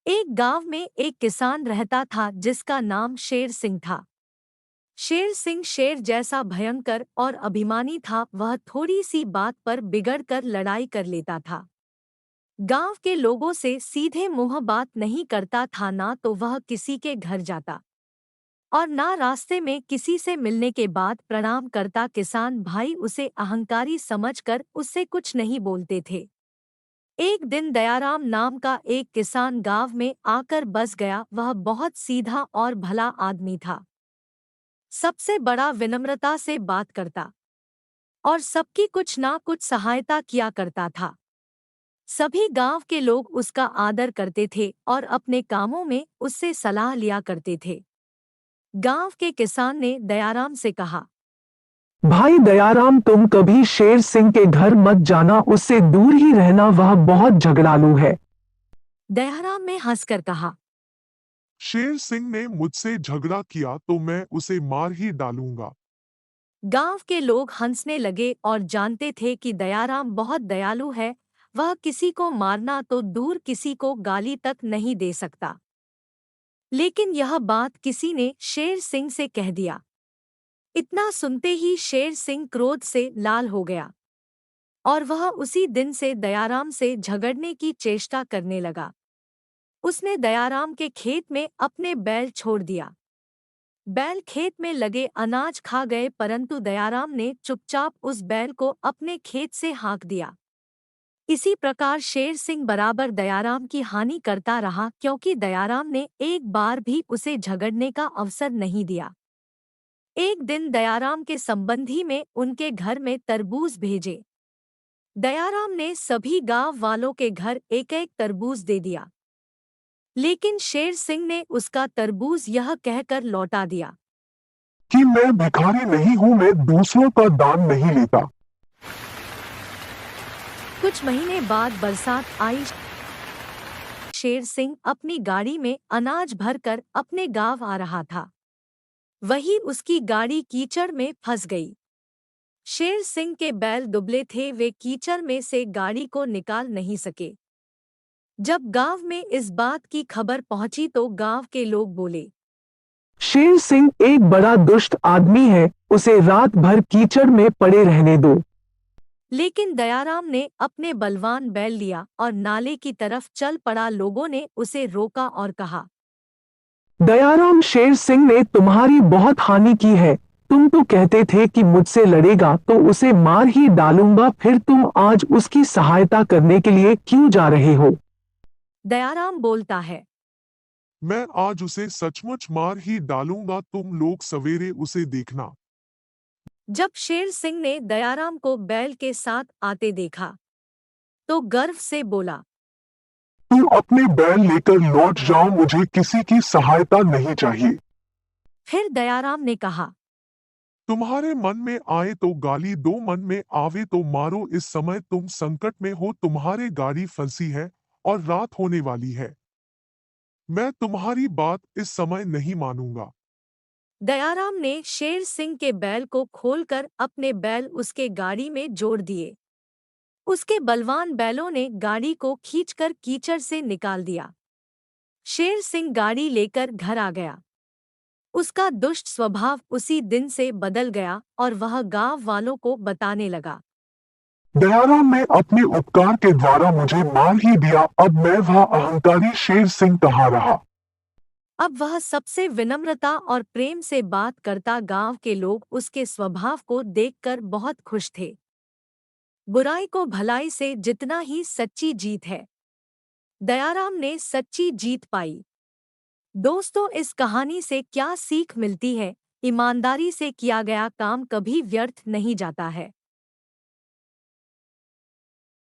एक गांव में एक किसान रहता था जिसका नाम शेर सिंह था। शेर सिंह शेर जैसा भयंकर और अभिमानी था। वह थोड़ी सी बात पर बिगड़कर लड़ाई कर लेता था। गांव के लोगों से सीधे मुंह बात नहीं करता था, ना तो वह किसी के घर जाता और ना रास्ते में किसी से मिलने के बाद प्रणाम करता। किसान भाई उसे अहंकारी समझकर उससे कुछ नहीं बोलते थे। एक दिन दयाराम नाम का एक किसान गांव में आकर बस गया। वह बहुत सीधा और भला आदमी था। सबसे बड़ा विनम्रता से बात करता और सबकी कुछ ना कुछ सहायता किया करता था। सभी गांव के लोग उसका आदर करते थे और अपने कामों में उससे सलाह लिया करते थे। गांव के किसान ने दयाराम से कहा, भाई दयाराम, तुम कभी शेर सिंह के घर मत जाना, उससे दूर ही रहना, वह बहुत झगड़ालू है। दयाराम ने हंसकर कहा, शेर सिंह ने मुझसे झगड़ा किया तो मैं उसे मार ही डालूंगा। गांव के लोग हंसने लगे और जानते थे कि दयाराम बहुत दयालु है। वह किसी को मारना तो दूर, किसी को गाली तक नहीं दे सकता। लेकिन यह बात किसी ने शेर सिंह से कह दिया। इतना सुनते ही शेर सिंह क्रोध से लाल हो गया और वह उसी दिन से दयाराम से झगड़ने की चेष्टा करने लगा। उसने दयाराम के खेत में अपने बैल छोड़ दिया। बैल खेत में लगे अनाज खा गए, परंतु दयाराम ने चुपचाप उस बैल को अपने खेत से हाँक दिया। इसी प्रकार शेर सिंह बराबर दयाराम की हानि करता रहा, क्योंकि दयाराम ने एक बार भी उसे झगड़ने का अवसर नहीं दिया। एक दिन दयाराम के संबंधी में उनके घर में तरबूज भेजे। दयाराम ने सभी गांव वालों के घर एक एक तरबूज दे दिया, लेकिन शेर सिंह ने उसका तरबूज यह कहकर लौटा दिया कि मैं भिखारी नहीं हूं, मैं दूसरों का दान नहीं लेता। कुछ महीने बाद बरसात आई। शेर सिंह अपनी गाड़ी में अनाज भरकर अपने गांव आ रहा था। वही उसकी गाड़ी कीचड़ में फंस गई। शेर सिंह के बैल दुबले थे, वे कीचड़ में से गाड़ी को निकाल नहीं सके। जब गांव में इस बात की खबर पहुंची तो गांव के लोग बोले, शेर सिंह एक बड़ा दुष्ट आदमी है, उसे रात भर कीचड़ में पड़े रहने दो। लेकिन दयाराम ने अपने बलवान बैल लिया और नाले की तरफ चल पड़ा। लोगों ने उसे रोका और कहा, दयाराम, शेर सिंह ने तुम्हारी बहुत हानि की है। तुम तो कहते थे कि मुझसे लड़ेगा तो उसे मार ही डालूंगा, फिर तुम आज उसकी सहायता करने के लिए क्यों जा रहे हो? दयाराम बोलता है, मैं आज उसे सचमुच मार ही डालूंगा, तुम लोग सवेरे उसे देखना। जब शेर सिंह ने दयाराम को बैल के साथ आते देखा तो गर्व से बोला, तुम अपने बैल लेकर लौट जाओ, मुझे किसी की सहायता नहीं चाहिए। फिर दयाराम ने कहा, तुम्हारे मन में आए तो गाली दो, मन में आवे तो मारो। इस समय तुम संकट में हो, तुम्हारे गाड़ी फंसी है और रात होने वाली है। मैं तुम्हारी बात इस समय नहीं मानूंगा। दयाराम ने शेर सिंह के बैल को खोलकर अपने बैल उसके गाड़ी में जोड़ दिए। उसके बलवान बैलों ने गाड़ी को खींचकर कीचड़ से निकाल दिया। शेर सिंह गाड़ी लेकर घर आ गया। उसका दुष्ट स्वभाव उसी दिन से बदल गया और वह गांव वालों को बताने लगा। दयाराम ने अपने उपकार के द्वारा मुझे मार ही दिया, अब मैं वह अहंकारी शेर सिंह कहाँ रहा। अब वह सबसे विनम्रता और प्रेम से बात करता। गांव के लोग उसके स्वभाव को देखकर बहुत खुश थे। बुराई को भलाई से जितना ही सच्ची जीत है। दयाराम ने सच्ची जीत पाई। दोस्तों, इस कहानी से क्या सीख मिलती है? ईमानदारी से किया गया काम कभी व्यर्थ नहीं जाता है।